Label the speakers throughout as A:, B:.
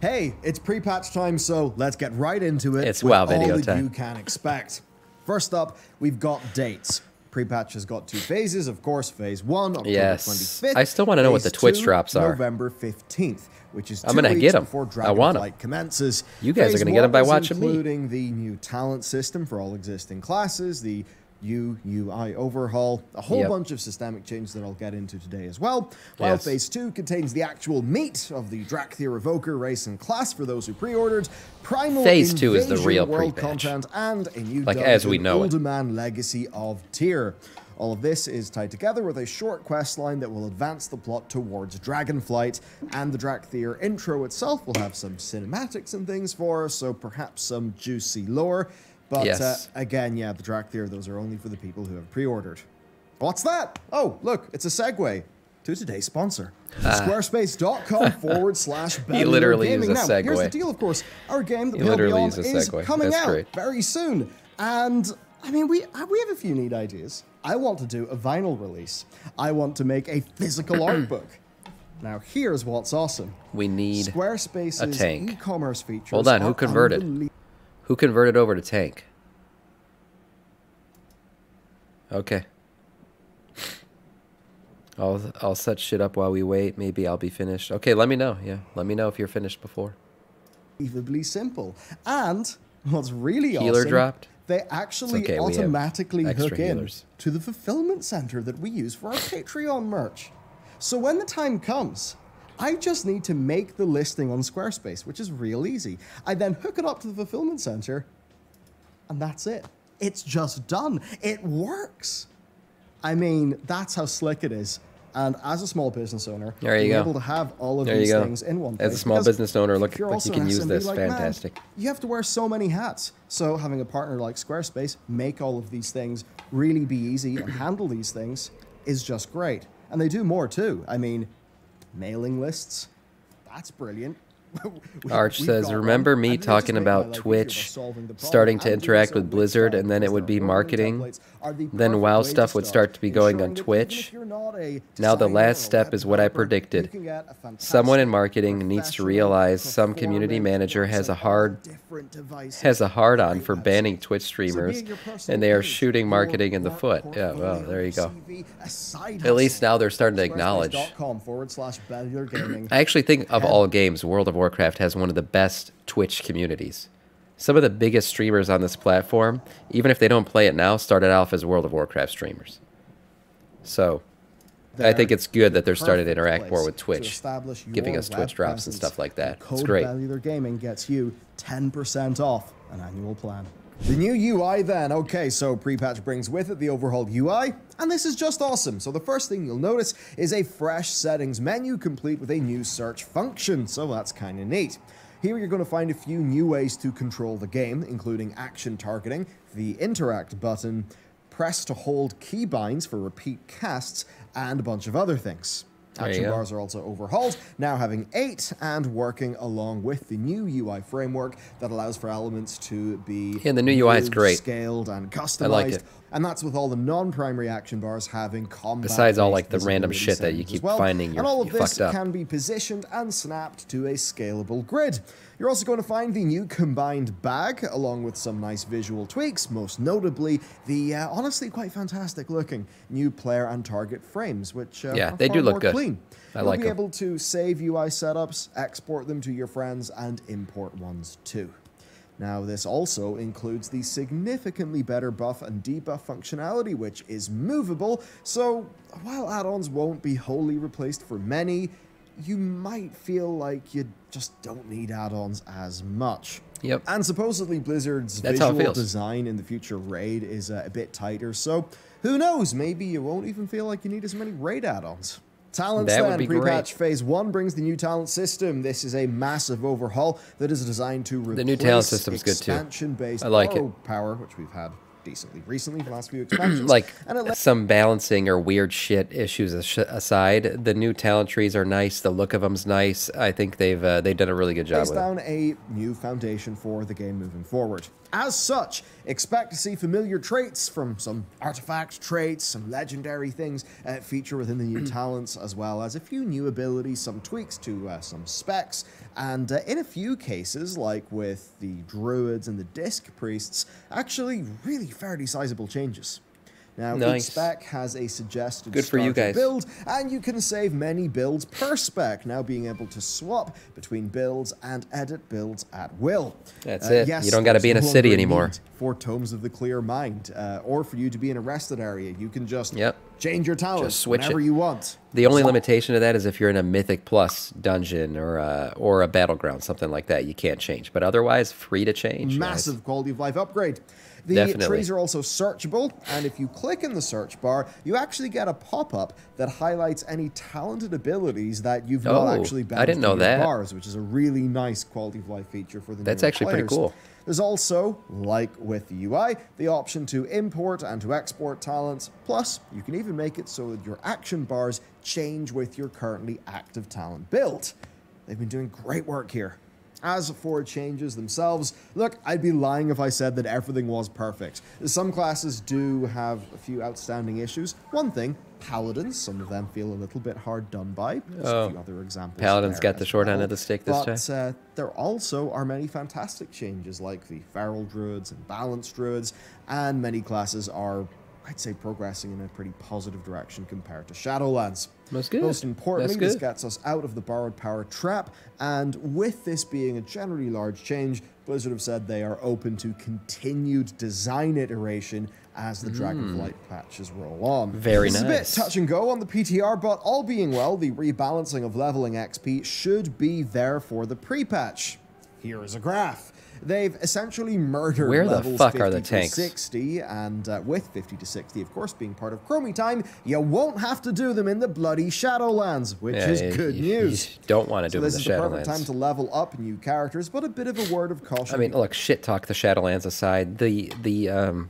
A: Hey, it's pre-patch time, so let's get right into it.
B: It's
A: with
B: WoW video
A: all that
B: time.
A: you can expect. First up, we've got dates. Pre-patch has got 2 phases, of course. Phase 1, October 25th.
B: I still want to know what the
A: Phase
B: Twitch
A: 2,
B: drops are.
A: November 15th, which is 2
B: I'm gonna
A: weeks
B: get 'em.
A: before
B: I want 'em.
A: Dragonflight commences.
B: You guys are
A: Phase
B: gonna get 'em by
A: 1 is
B: watching me.
A: including the new talent system for all existing classes, the UI overhaul, a whole bunch of systemic changes that I'll get into today as well. While Phase 2 contains the actual meat of the Drakthir Evoker race and class for those who pre-ordered, Primal
B: Phase 2 is the
A: Invasion
B: real
A: world
B: pre-patch.
A: content, and a new
B: Like, as we
A: dungeon,
B: know it.
A: Older Man Legacy of Tyr. All of this is tied together with a short quest line that will advance the plot towards Dragonflight, and the Drakthir intro itself will have some cinematics and things for us, so perhaps some juicy lore. But again, yeah, the Drakthir, those are only for the people who have pre-ordered. What's that? Oh, look, it's a segue to today's sponsor. Squarespace.com/Bellular
B: He literally
A: Gaming.
B: used a
A: Now, here's the
B: segue.
A: deal, of course. Our game, The
B: He
A: Pale
B: literally
A: Beyond,
B: used a
A: is
B: segue.
A: coming
B: That's
A: out
B: great.
A: very soon. And, I mean, we have a few neat ideas. I want to do a vinyl release. I want to make a physical art book. Now, here's what's awesome.
B: We need
A: Squarespace's
B: a tank.
A: e-commerce features.
B: Hold on, who
A: are
B: converted?
A: unbelievable.
B: Who converted over to tank? Okay. I'll set shit up while we wait. Maybe I'll be finished. Okay, let me know. Yeah, let me know if you're finished before.
A: Unbelievably simple. And what's really
B: Healer
A: awesome,
B: dropped?
A: they actually
B: It's okay, we have
A: automatically
B: extra
A: hook in
B: healers.
A: to the fulfillment center that we use for our Patreon merch. So when the time comes, I just need to make the listing on Squarespace, which is real easy. I then hook it up to the fulfillment center, and that's it. It's just done. It works. I mean, that's how slick it is. And as a small business owner,
B: There you
A: being
B: go.
A: able to have all of
B: There you
A: these
B: go.
A: things in one place.
B: As a small
A: because
B: business owner,
A: if
B: look,
A: you're
B: you
A: also
B: can
A: an
B: use
A: SMB
B: this.
A: like, man,
B: Fantastic.
A: you have to wear so many hats. So having a partner like Squarespace make all of these things really be easy and handle these things is just great. And they do more too. I mean, mailing lists, that's brilliant.
B: Arch says, remember me talking about Twitch starting to interact with Blizzard, and then it would be marketing? Then WoW stuff would start to be going on Twitch? Now the last step is what I predicted. Someone in marketing needs to realize some community manager has a hard-on for banning Twitch streamers, and they are shooting marketing in the foot. Yeah, well, there you go. At least now they're starting to acknowledge. I actually think of all games, World of Warcraft has one of the best Twitch communities. Some of the biggest streamers on this platform, even if they don't play it now, started off as World of Warcraft streamers. So I think it's good that they're starting to interact more with Twitch, giving us Twitch drops and stuff like that. It's great.
A: Bellular Gaming gets you 10% off an annual plan. The new UI then. Okay, so pre-patch brings with it the overhauled UI, and this is just awesome. So the first thing you'll notice is a fresh settings menu complete with a new search function, so that's kind of neat. Here you're going to find a few new ways to control the game, including action targeting, the interact button, press to hold keybinds for repeat casts, and a bunch of other things. Action bars are also overhauled, now having 8 and working along with the new UI framework that allows for elements to be
B: the new UI is great.
A: Scaled and customized.
B: I like it.
A: And that's with all the non-primary action bars having combat.
B: Besides all like the random shit that you keep finding,
A: and all of this
B: fucked up.
A: can be positioned and snapped to a scalable grid. You're also going to find the new combined bag, along with some nice visual tweaks, most notably the honestly quite fantastic looking new player and target frames, which
B: yeah,
A: are
B: they
A: far
B: do look
A: more
B: good.
A: clean.
B: I
A: You'll
B: like
A: be
B: them.
A: able to save UI setups, export them to your friends, and import ones too. Now, this also includes the significantly better buff and debuff functionality, which is movable, so while add-ons won't be wholly replaced for many, you might feel like you just don't need add-ons as much.
B: Yep.
A: And supposedly Blizzard's visual design in the future raid is a bit tighter, so who knows, maybe you won't even feel like you need as many raid add-ons. Talents
B: that
A: then.
B: would be
A: Pre-patch
B: great.
A: Phase 1 brings the new talent system. This is a massive overhaul that is designed to replace
B: The new talent system's good too.
A: expansion-based
B: I like it.
A: power, which we've had decently recently, the last few expansions.
B: Like
A: and
B: some balancing or weird shit issues aside, the new talent trees are nice. The look of them's nice. I think they've done a really good job with it.
A: Down a new foundation for the game moving forward. As such, expect to see familiar traits from some artifact traits, some legendary things feature within the new talents, as well as a few new abilities, some tweaks to some specs, and in a few cases, like with the druids and the disc priests, actually really fairly sizable changes. Now, each spec has a suggested starter build, and you can save many builds per spec, now being able to swap between builds and edit builds at will.
B: That's it. Yes, you don't got to be in a city anymore.
A: For Tomes of the Clear Mind, or for you to be in a rested area, you can just change your talents whenever you want.
B: The only limitation to that is if you're in a Mythic Plus dungeon or a Battleground, something like that, you can't change. But otherwise, free to change.
A: Massive quality of life upgrade. The trees are also searchable, and if you click in the search bar, you actually get a pop-up that highlights any talented abilities that you've not actually bound to your bars, which is a really nice quality of life feature for the
B: That's actually pretty cool.
A: There's also, like with the UI, the option to import and to export talents, plus you can even make it so that your action bars change with your currently active talent build. They've been doing great work here. As for changes themselves, look, I'd be lying if I said that everything was perfect. Some classes do have a few outstanding issues. One thing, Paladins, some of them feel a little bit hard done by. There's a few other examples.
B: Paladins got the short end of the stick this time.
A: There also are many fantastic changes, like the Feral Druids and Balanced Druids, and many classes are, I'd say, progressing in a pretty positive direction compared to Shadowlands.
B: That's good.
A: Most importantly, this gets us out of the borrowed power trap, and with this being a generally large change, Blizzard have said they are open to continued design iteration as the Dragonflight patches roll on.
B: Very nice.
A: It's a bit touch and go on the PTR, but all being well, the rebalancing of leveling XP should be there for the pre-patch. Here is a graph. They've essentially murdered levels 50 to 60, and with 50 to 60, of course, being part of Chromie time, you won't have to do them in the bloody Shadowlands, which is good news.
B: You don't want to do them in the Shadowlands.
A: This is the perfect time to level up new characters, but a bit of a word of caution.
B: I mean, look, shit talk the Shadowlands aside, the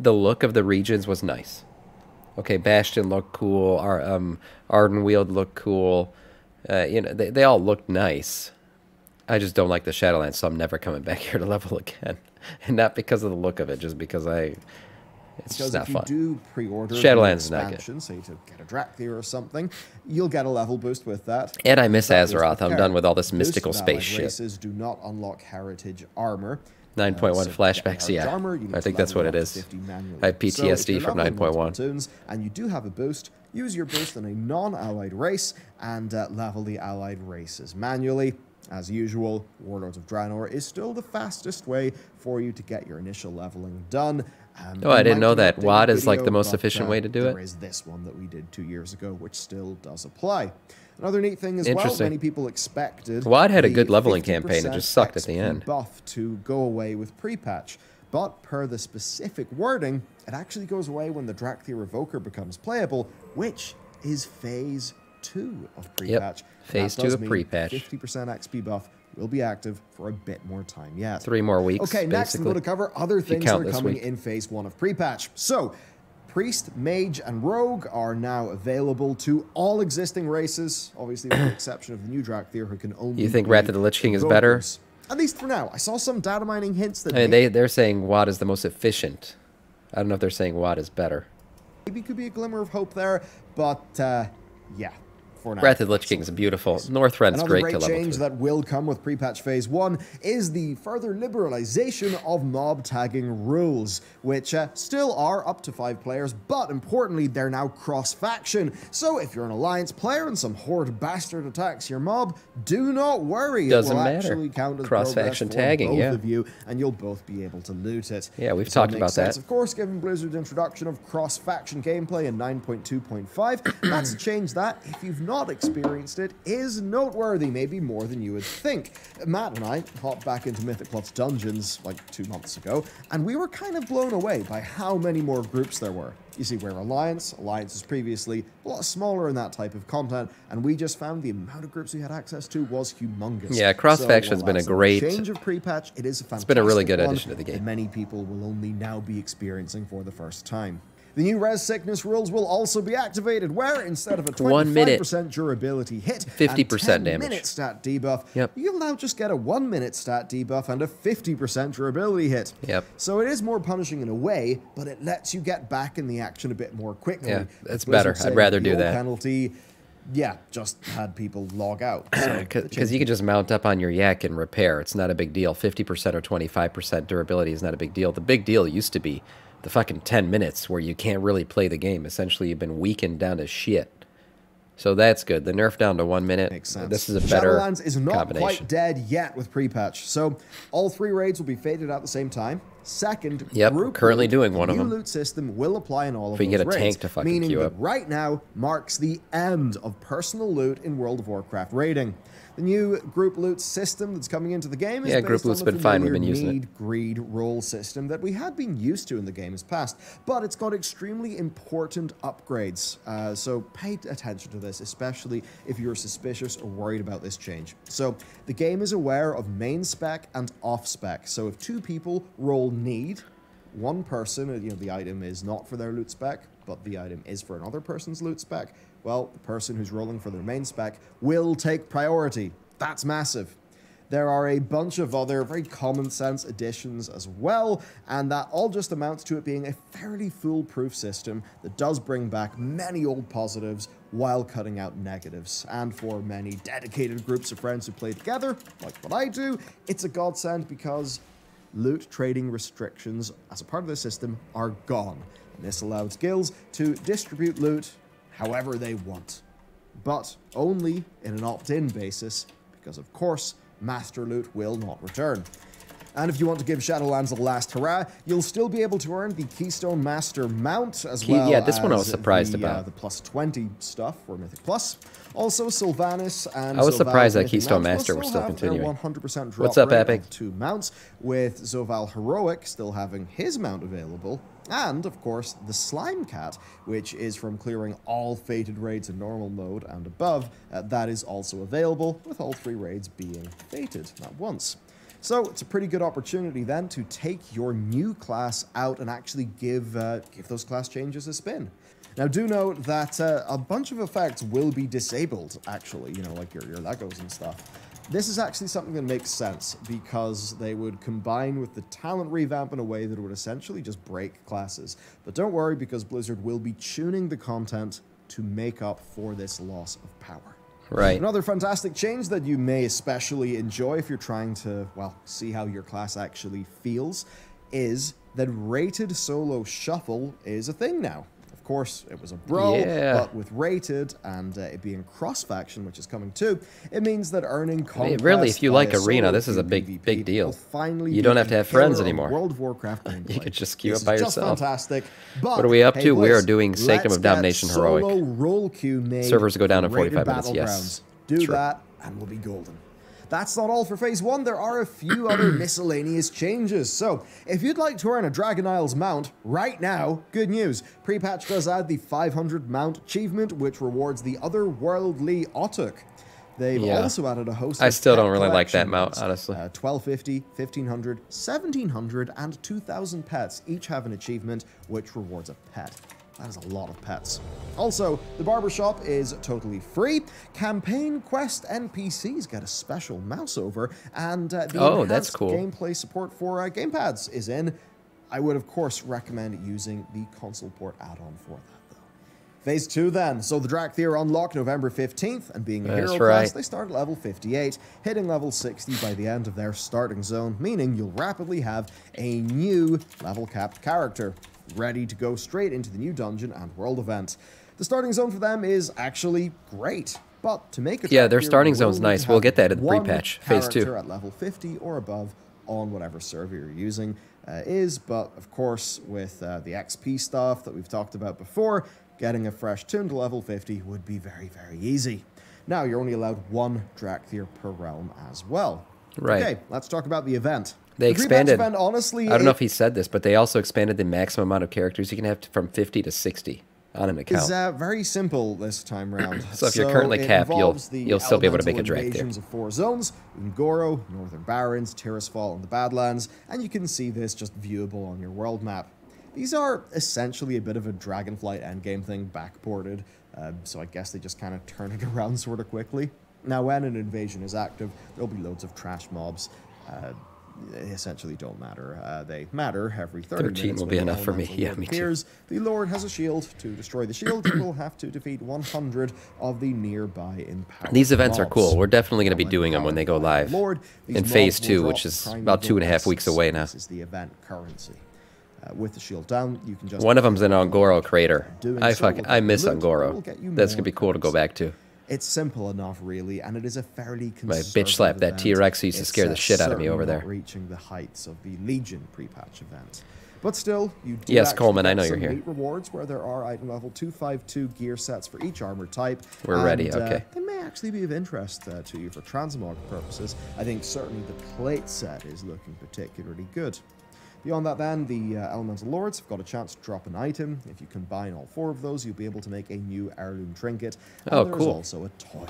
B: look of the regions was nice. Okay, Bastion looked cool, Ardenweald looked cool, you know, they all looked nice. I just don't like the Shadowlands, so I'm never coming back here to level again. And not because of the look of it, just because it's just not fun.
A: If you do pre-order
B: Shadowlands is not good.
A: Say to get a Dracthyr or something, you'll get a level boost with that.
B: And I miss Azeroth. I'm done with all this mystical space shit.
A: Races do not unlock heritage armor.
B: 9.1 flashbacks, yeah. I think that's what it is. I have PTSD from 9.1.
A: And you do have a boost, use your boost on a non-allied race, and level the allied races manually. As usual, Warlords of Draenor is still the fastest way for you to get your initial leveling done.
B: Oh, I didn't know that. WAD is like the most efficient way to do it.
A: There is this one that we did 2 years ago, which still does apply. Another neat thing as well, many people expected
B: WAD had a good leveling campaign, it just sucked at the end.
A: Buff to go away with pre-patch, but per the specific wording, it actually goes away when the Dracthyr Evoker becomes playable, which is Phase 2 of pre-patch.
B: Yep. Phase 2 of pre-patch.
A: 50% XP buff will be active for a bit more time yet.
B: 3 more weeks.
A: Okay, next I'm going to cover other things that are coming in Phase 1 of pre-patch. So, Priest, Mage, and Rogue are now available to all existing races, obviously with the exception of the new Dracthyr, who can only.
B: You think Wrath of the Lich King is better?
A: At least for now. I saw some data mining hints that.
B: I mean, they're saying WAD is the most efficient. I don't know if they're saying WAD is better.
A: Maybe could be a glimmer of hope there, but yeah.
B: Wrath of the Lich King is beautiful. Northrend's great to level 2.
A: Another great change that will come with pre-patch Phase 1 is the further liberalization of mob tagging rules, which still are up to 5 players, but importantly, they're now cross-faction. So if you're an Alliance player and some horde bastard attacks your mob, do not worry.
B: Doesn't
A: it will
B: matter.
A: Actually count as
B: cross-faction tagging,
A: both of you, and you'll both be able to loot it.
B: Yeah, we've talked about that.
A: Of course, given Blizzard's introduction of cross-faction gameplay in 9.2.5, that's a change that, if you've not experienced it, is noteworthy, maybe more than you would think. Matt and I hopped back into Mythic Plus Dungeons like 2 months ago, and we were kind of blown away by how many more groups there were. You see, we're Alliance was previously a lot smaller in that type of content, and we just found the amount of groups we had access to was humongous.
B: Yeah, cross-faction has been a great
A: change of pre-patch. It is a fantastic
B: It's been a really good addition to the game.
A: That many people will only now be experiencing for the first time. The new res sickness rules will also be activated, where instead of a
B: 1 minute
A: 25% durability hit
B: 50%
A: and
B: damage.
A: 10-minute stat debuff,
B: Yep.
A: you'll now just get a 1-minute stat debuff and a 50% durability hit.
B: Yep.
A: So it is more punishing in a way, but it lets you get back in the action a bit more quickly.
B: Yeah, it's
A: Blizzard
B: better. I'd
A: said
B: rather
A: the
B: do
A: old
B: that.
A: penalty, yeah, just had people log out.
B: Because you can just mount up on your yak and repair. It's not a big deal. 50% or 25% durability is not a big deal. The big deal used to be the fucking 10 minutes where you can't really play the game. Essentially, you've been weakened down to shit. So that's good. The nerf down to 1 minute.
A: Makes sense.
B: This is a better
A: Shadowlands is not
B: combination.
A: quite dead yet with pre-patch. So all 3 raids will be faded at the same time. Second,
B: Yep,
A: group
B: currently
A: loot,
B: doing one
A: the
B: of
A: new
B: them.
A: loot system will apply in all of
B: If we can
A: those
B: get a
A: raids,
B: tank to fucking
A: meaning
B: queue
A: that
B: up.
A: right now marks the end of personal loot in World of Warcraft raiding. The new group loot system that's coming into the game is
B: Yeah, group
A: based on
B: loot's
A: the
B: been fine. We've been
A: familiar
B: using it.
A: need, greed, roll system that we had been used to in the game's past, but it's got extremely important upgrades. So pay attention to this, especially if you're suspicious or worried about this change. So the game is aware of main spec and off spec. So if 2 people roll need, one person, the item is not for their loot spec, but the item is for another person's loot spec, well, the person who's rolling for their main spec will take priority. That's massive. There are a bunch of other very common sense additions as well, and that all just amounts to it being a fairly foolproof system that does bring back many old positives while cutting out negatives. And for many dedicated groups of friends who play together, like what I do, it's a godsend because loot trading restrictions as a part of the system are gone. And this allows guilds to distribute loot however they want, but only in an opt-in basis, because of course, master loot will not return. And if you want to give Shadowlands a last hurrah, you'll still be able to earn the Keystone Master mount as well.
B: Yeah, this one I was
A: as
B: surprised about.
A: The plus 20 stuff for Mythic Plus. Also, Sylvanas and
B: I was surprised that
A: Mythic
B: Keystone
A: mounts
B: Master
A: will
B: was still
A: have their
B: continuing.
A: 100% drop
B: What's up,
A: rate
B: Epic?
A: of 2 mounts, with Zoval Heroic still having his mount available. And, of course, the Slime Cat, which is from clearing all fated raids in normal mode and above, that is also available, with all 3 raids being fated at once. So it's a pretty good opportunity then to take your new class out and actually give those class changes a spin. Now do note that a bunch of effects will be disabled, actually, like your Legos and stuff. This is actually something that makes sense, because they would combine with the talent revamp in a way that would essentially just break classes. But don't worry, because Blizzard will be tuning the content to make up for this loss of power.
B: Right.
A: Another fantastic change that you may especially enjoy if you're trying to, well, see how your class actually feels, is that rated solo shuffle is a thing now. Of course, it was a bro, but with rated and it being cross-faction, which is coming too, it means that earning conquest
B: really, if you like
A: via
B: Arena,
A: solo
B: this is a
A: PvP
B: big deal.
A: will finally
B: You don't
A: be
B: have to
A: a
B: have friends
A: pillar of
B: anymore.
A: World of Warcraft gameplay.
B: You could just queue
A: This
B: up by
A: is just
B: yourself.
A: fantastic. But,
B: What are we up
A: hey,
B: to? We are
A: Blizz,
B: doing Sachem of
A: let's get
B: Domination Heroic.
A: solo roll queue made
B: Servers go down in
A: for rated
B: 45 minutes, yes.
A: battlegrounds. Do
B: True.
A: that, and we'll be golden. That's not all for Phase 1, there are a few other miscellaneous changes. So, if you'd like to earn a Dragon Isles mount right now, good news. PrePatch does add the 500 mount achievement, which rewards the otherworldly Otuk. They've also added a host of
B: I still don't
A: pet
B: really like that
A: collection
B: mount,
A: mods.
B: honestly.
A: 1250, 1500, 1700, and 2000 pets each have an achievement which rewards a pet. That is a lot of pets. Also, the barbershop is totally free. Campaign quest NPCs get a special mouse over, and the
B: that's
A: enhanced
B: cool.
A: gameplay support for gamepads is in. I would, of course, recommend using the console port add-on for that, though. Phase 2 then. So the Drakthir unlock November 15th, and being a hero class, they start at level 58, hitting level 60 by the end of their starting zone, meaning you'll rapidly have a new level-capped character, ready to go straight into the new dungeon and world event. The starting zone for them is actually great, but to make it
B: their starting zone's nice. We'll get that at the pre-patch, Phase 2.
A: At level 50 or above on whatever server you're using but of course with the XP stuff that we've talked about before, getting a fresh tune to level 50 would be very, very easy. Now, you're only allowed 1 Drakthir per realm as well.
B: Right.
A: Okay, let's talk about the event.
B: They expanded,
A: event, honestly,
B: I don't know if he said this, but they also expanded the maximum amount of characters you can have from 50 to 60 on an account.
A: It's very simple this time round.
B: So if you're currently capped, you'll still be able to make a Drakthir.
A: Of 4 zones, Ungoro, Northern Barrens, Tirisfal, and the Badlands, and you can see this just viewable on your world map. These are essentially a bit of a Dragonflight endgame thing backported, so I guess they just kind of turn it around sort of quickly. Now, when an invasion is active, there'll be loads of trash mobs. They essentially don't matter. They matter every 30 minutes.
B: 13 will be enough for me. Yeah, me too.
A: The Lord has a shield. To destroy the shield, you will have to defeat 100 of the nearby empowered
B: These events are
A: mobs.
B: cool. We're definitely going to be doing them when they go live in Phase 2, which is about 2.5 weeks away now.
A: This is the event currency. With the shield down, you can just...
B: One of them's an Ongoro crater. I miss Ongoro. That's going to be cool to go back to.
A: It's simple enough, really, and it is a fairly conservative
B: bitch slap that T-Rex used to scare the shit out of me over there.
A: Reaching the heights of the Legion pre-patch event. But still, you do
B: yes, Coleman, I know you're here.
A: Rewards where there are item level 252 gear sets for each armor type.
B: We're ready, okay.
A: They may actually be of interest to you for transmog purposes. I think certainly the plate set is looking particularly good. Beyond that then, the Elemental Lords have got a chance to drop an item. If you combine all 4 of those, you'll be able to make a new heirloom trinket. And there's also a toy.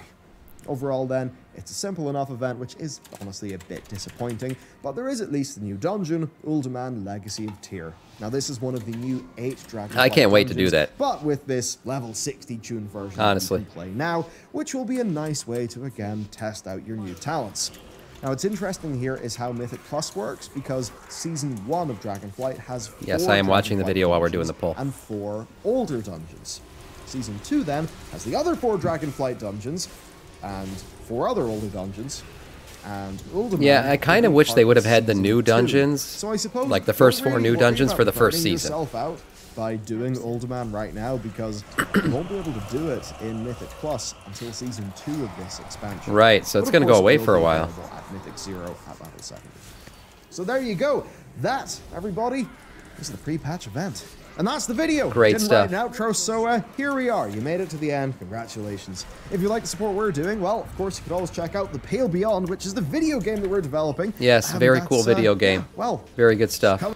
A: Overall then, it's a simple enough event, which is honestly a bit disappointing, but there is at least the new dungeon, Uldaman Legacy of Tyr. Now this is one of the new 8 Dragonflight
B: I can't wait to do that.
A: But with this level 60 tune version
B: honestly,
A: you can play now, which will be a nice way to again test out your new talents. Now, what's interesting here is how Mythic Plus works, because Season 1 of Dragonflight has 4
B: yes, I am watching the video while we're doing the poll.
A: And 4 older dungeons. Season 2, then, has the other 4 Dragonflight dungeons, and 4 other older dungeons, and Uldaman.
B: Yeah, I kind of wish they would have had the new dungeons,
A: so I suppose
B: like the first 4 new dungeons for the first season.
A: Out by doing Uldaman right now, because you won't be able to do it in Mythic Plus until Season 2 of this expansion.
B: Right, so it's going to go away for a while.
A: At Mythic 0 at level 70. So there you go. That, everybody, is the pre-patch event. And that's the video.
B: Great stuff.
A: Didn't write an outro, so here we are. You made it to the end. Congratulations. If you like the support we're doing, well, of course, you could always check out The Pale Beyond, which is the video game that we're developing.
B: Yes, very cool video game.
A: Yeah, well,
B: very good stuff.